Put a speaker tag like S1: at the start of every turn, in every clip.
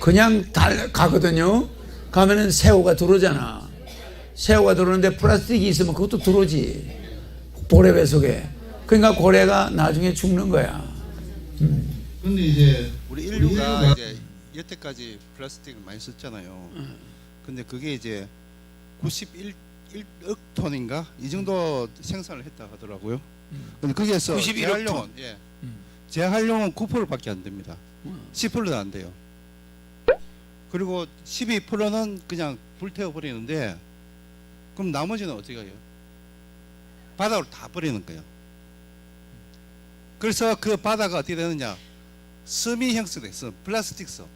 S1: 그냥 가거든요. 가면은 새우가 들어오잖아. 새우가 들어오는데 플라스틱이 있으면 그것도 들어오지. 고래배 속에. 그러니까 고래가 나중에 죽는 거야.
S2: 근데 이제
S3: 우리 인류가 이제 여태까지 플라스틱을 많이 썼잖아요. 근데 그게 이제 91억 톤인가 이 정도 생산을 했다 하더라고요. 근데 거기에서
S1: 91억 톤.
S3: 재활용은 9%밖에 안 됩니다. 10%도 안 돼요. 그리고 12%는 그냥 불태워 버리는데 그럼 나머지는 어떻게 해요? 바다로 다 버리는 거예요. 그래서 그 바다가 어떻게 되느냐? 섬이 형성돼, 플라스틱 섬.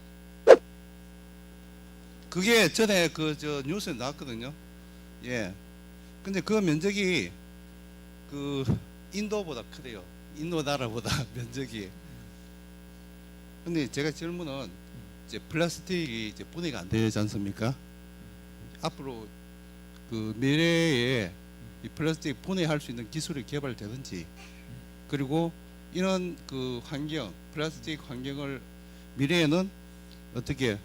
S3: 그게 전에 저 뉴스에 나왔거든요. 예. 근데 그 면적이 그 인도보다 크대요. 인도 나라보다 면적이. 근데 제가 질문은 이제 플라스틱이 이제 분해가 안 되지 않습니까? 앞으로 그 미래에 이 플라스틱 분해할 수 있는 기술이 개발되든지 그리고 이런 그 환경, 플라스틱 환경을 미래에는 어떻게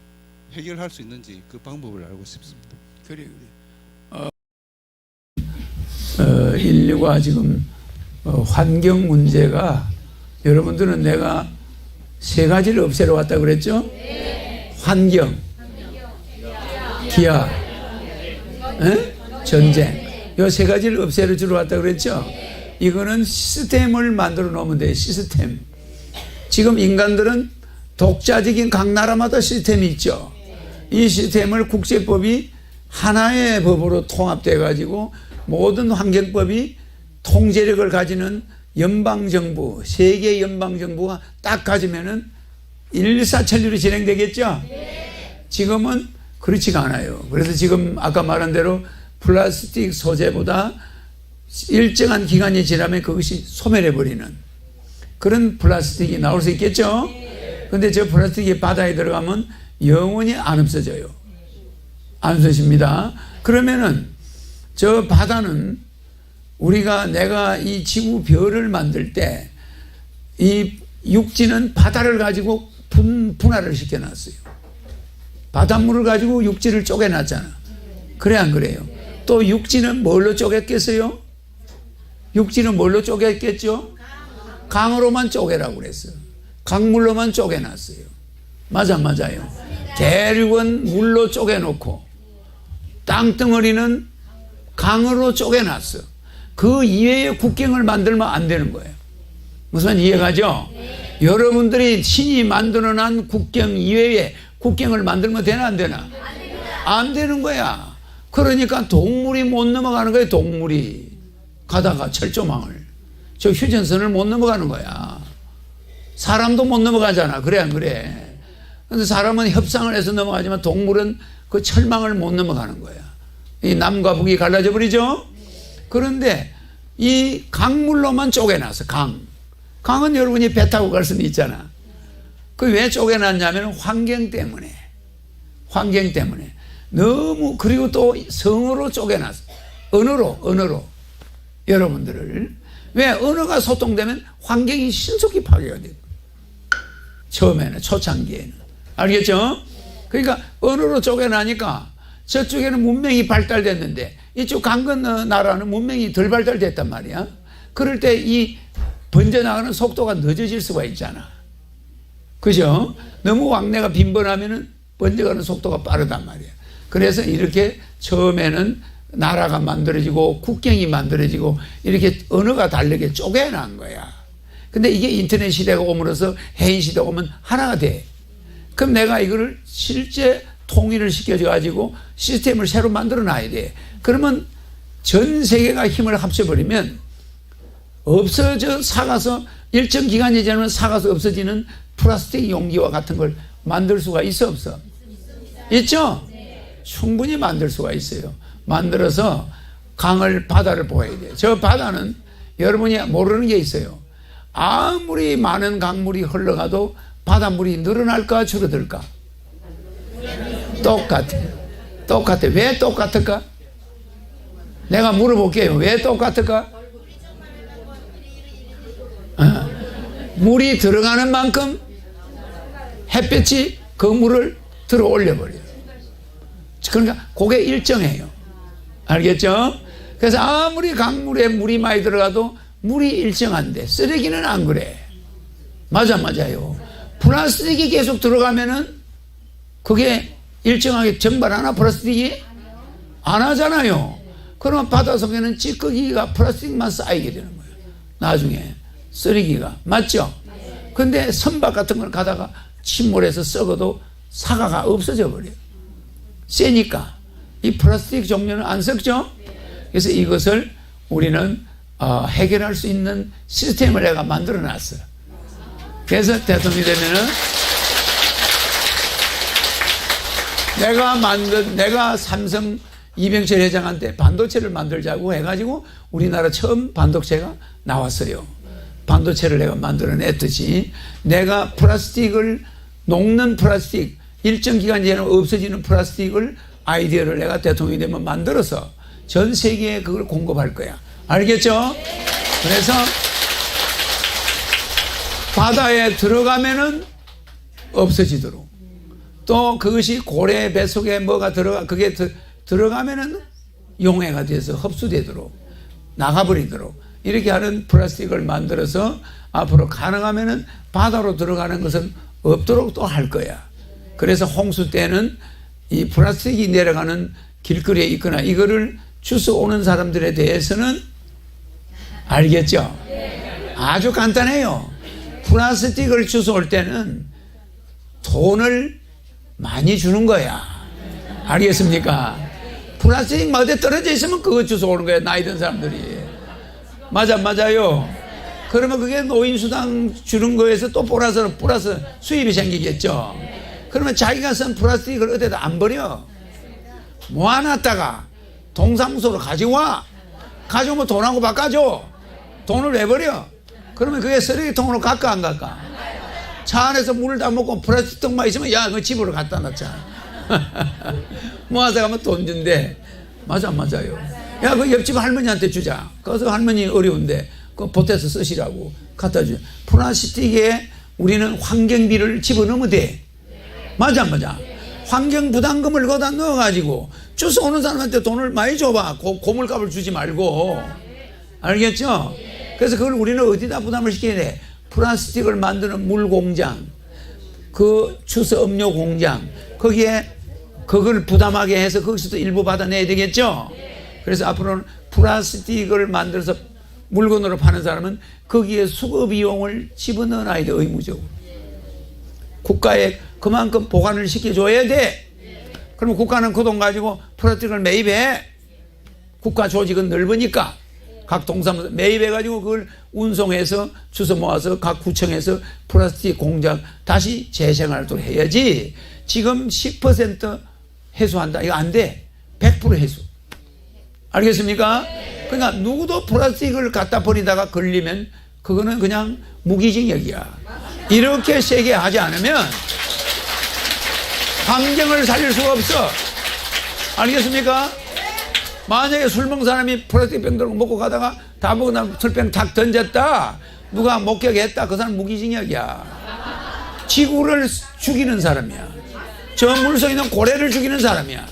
S3: 해결할 수 있는지 그 방법을 알고 싶습니다.
S1: 그래. 인류가 지금 환경 문제가 여러분들은 내가 세 가지를 없애러 왔다 그랬죠? 네. 환경, 기아, 전쟁. 이 세 가지를 없애러 주러 왔다 그랬죠? 이거는 시스템을 만들어 놓으면 돼요. 시스템. 지금 인간들은 독자적인 각 나라마다 시스템이 있죠. 이 시스템을 국제법이 하나의 법으로 통합돼 가지고 모든 환경법이 통제력을 가지는 연방정부, 세계 연방정부가 딱 가지면은 일사천리로 진행되겠죠? 지금은 그렇지가 않아요. 그래서 지금 아까 말한 대로 플라스틱 소재보다 일정한 기간이 지나면 그것이 소멸해버리는 그런 플라스틱이 나올 수 있겠죠? 근데 저 플라스틱이 바다에 들어가면 영원히 안 없어져요. 안 없어집니다. 그러면은 저 바다는 내가 이 지구 별을 만들 때 이 육지는 바다를 가지고 분할을 시켜놨어요. 바닷물을 가지고 육지를 쪼개놨잖아. 그래 안 그래요? 또 육지는 뭘로 쪼갰겠어요? 육지는 뭘로 쪼갰겠죠? 강으로만 쪼개라고 그랬어요. 강물로만 쪼개놨어요. 맞아요. 대륙은 물로 쪼개놓고 땅덩어리는 강으로 쪼개놨어. 그 이외의 국경을 만들면 안 되는 거예요. 무슨 이해가죠? 네. 여러분들이 신이 만들어낸 국경 이외에 국경을 만들면 되나 안 되나? 안 되는 거야. 그러니까 동물이 못 넘어가는 거예요. 동물이 가다가 철조망을 저 휴전선을 못 넘어가는 거야. 사람도 못 넘어가잖아. 그래 안 그래? 근데 사람은 협상을 해서 넘어가지만 동물은 그 철망을 못 넘어가는 거야. 이 남과 북이 갈라져 버리죠. 그런데 이 강물로만 쪼개놨어. 강은 여러분이 배 타고 갈 수는 있잖아. 그 왜 쪼개놨냐면 환경 때문에 너무. 그리고 또 성으로 쪼개놨어. 언어로 여러분들을. 왜? 언어가 소통되면 환경이 신속히 파괴가 돼요. 처음에는, 초창기에는. 알겠죠? 그러니까 언어로 쪼개나니까 저쪽에는 문명이 발달됐는데 이쪽 강 건너 나라는 문명이 덜 발달됐단 말이야. 그럴 때 이 번져나가는 속도가 늦어질 수가 있잖아. 그죠? 너무 왕래가 빈번하면은 번져가는 속도가 빠르단 말이야. 그래서 이렇게 처음에는 나라가 만들어지고 국경이 만들어지고 이렇게 언어가 다르게 쪼개난 거야. 근데 이게 인터넷 시대가 오므로써 해인 시대가 오면 하나가 돼. 그럼 내가 이거를 실제 통일을 시켜가지고 시스템을 새로 만들어 놔야 돼. 그러면 전 세계가 힘을 합쳐버리면 사가서 일정 기간이 지나면 사가서 없어지는 플라스틱 용기와 같은 걸 만들 수가 있어 없어? 있죠? 충분히 만들 수가 있어요. 만들어서 바다를 보호해야 돼요. 저 바다는 여러분이 모르는 게 있어요. 아무리 많은 강물이 흘러가도 바닷물이 늘어날까 줄어들까? 똑같아. 왜 똑같을까? 내가 물어볼게요. 왜 똑같을까? 물이 들어가는 만큼 햇볕이 그 물을 들어 올려버려요. 그러니까 그게 일정해요. 알겠죠? 그래서 아무리 강물에 물이 많이 들어가도 물이 일정한데 쓰레기는 안 그래. 맞아요. 플라스틱이 계속 들어가면은 그게 일정하게 증발하나? 플라스틱이? 안 하잖아요. 그러면 바다 속에는 찌꺼기가 플라스틱만 쌓이게 되는 거예요. 나중에 쓰레기가. 맞죠? 근데 선박 같은 걸 가다가 침몰해서 썩어도 사과가 없어져 버려요. 세니까. 이 플라스틱 종류는 안 썩죠? 그래서 이것을 우리는 해결할 수 있는 시스템을 내가 만들어 놨어요. 그래서 대통령이 되면은 내가 삼성 이병철 회장한테 반도체를 만들자고 해가지고 우리나라 처음 반도체가 나왔어요. 반도체를 내가 만들어냈듯이 내가 플라스틱을 녹는 플라스틱 일정 기간 지나면 없어지는 플라스틱을 아이디어를 내가 대통령이 되면 만들어서 전 세계에 그걸 공급할 거야. 알겠죠? 그래서 바다에 들어가면은 없어지도록 또 그것이 고래 뱃속에 뭐가 그게 들어가면은 용해가 돼서 흡수되도록 나가버리도록 이렇게 하는 플라스틱을 만들어서 앞으로 가능하면은 바다로 들어가는 것은 없도록 또 할 거야. 그래서 홍수 때는 이 플라스틱이 내려가는 길거리에 있거나 이거를 주워 오는 사람들에 대해서는 알겠죠? 아주 간단해요. 플라스틱을 주워 올 때는 돈을 많이 주는 거야. 알겠습니까? 플라스틱 막 어디 떨어져 있으면 그거 주워 오는 거야. 나이 든 사람들이. 맞아요. 그러면 그게 노인수당 주는 거에서 또 플러스 수입이 생기겠죠. 그러면 자기가 쓴 플라스틱을 어디다 안 버려. 모아놨다가 동사무소로 가져와. 가져오면 돈하고 바꿔줘. 돈을 왜 버려? 그러면 그게 쓰레기통으로 갈까 안 갈까? 차 안에서 물을 다 먹고 플라스틱통만 있으면 야 그거 집으로 갖다 놨자. 모아서 가면 돈 준대. 맞아요. 야 그 옆집 할머니한테 주자. 그래서 할머니 어려운데 그 보태서 쓰시라고 갖다 주자. 플라스틱에 우리는 환경비를 집어넣으면 돼. 맞아. 환경 부담금을 거기다 넣어가지고 주워 오는 사람한테 돈을 많이 줘봐. 고물값을 주지 말고. 알겠죠? 그래서 그걸 우리는 어디다 부담을 시켜야 돼? 플라스틱을 만드는 물공장, 그 주스 음료 공장, 거기에 그걸 부담하게 해서 거기서도 일부 받아내야 되겠죠? 그래서 앞으로는 플라스틱을 만들어서 물건으로 파는 사람은 거기에 수거 비용을 집어넣어놔야 돼, 의무적으로. 국가에 그만큼 보관을 시켜줘야 돼. 그러면 국가는 그 돈 가지고 플라스틱을 매입해. 국가 조직은 넓으니까 각 동사무소 매입해가지고 그걸 운송해서 주워 모아서 각 구청에서 플라스틱 공장 다시 재생활도 해야지. 지금 10% 해소한다. 이거 안 돼. 100% 해소. 알겠습니까? 그러니까 누구도 플라스틱을 갖다 버리다가 걸리면 그거는 그냥 무기징역이야. 이렇게 세게 하지 않으면 환경을 살릴 수가 없어. 알겠습니까? 만약에 술 먹은 사람이 플라스틱 병 들고 먹고 가다가 다 먹고 나면 술병 탁 던졌다. 누가 목격했다. 그 사람 무기징역이야. 지구를 죽이는 사람이야. 저 물속에 있는 고래를 죽이는 사람이야.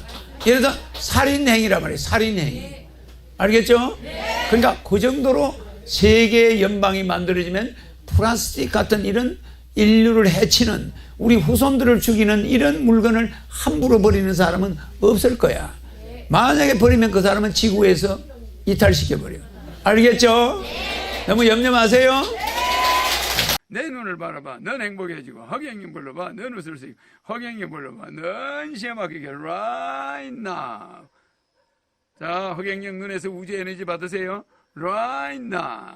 S1: 예를 들어 살인행위란 말이에요. 살인행위. 알겠죠? 그러니까 그 정도로 세계의 연방이 만들어지면 플라스틱 같은 이런 인류를 해치는 우리 후손들을 죽이는 이런 물건을 함부로 버리는 사람은 없을 거야. 만약에 버리면 그 사람은 지구에서 이탈시켜버려. 알겠죠? 너무 염려 마세요. 내 눈을 바라봐. 넌 행복해지고 허경영 불러봐. 넌 웃을 수 있고 허경영 불러봐. 넌 시험하게 right now. 자, 허경영 눈에서 우주 에너지 받으세요. right now.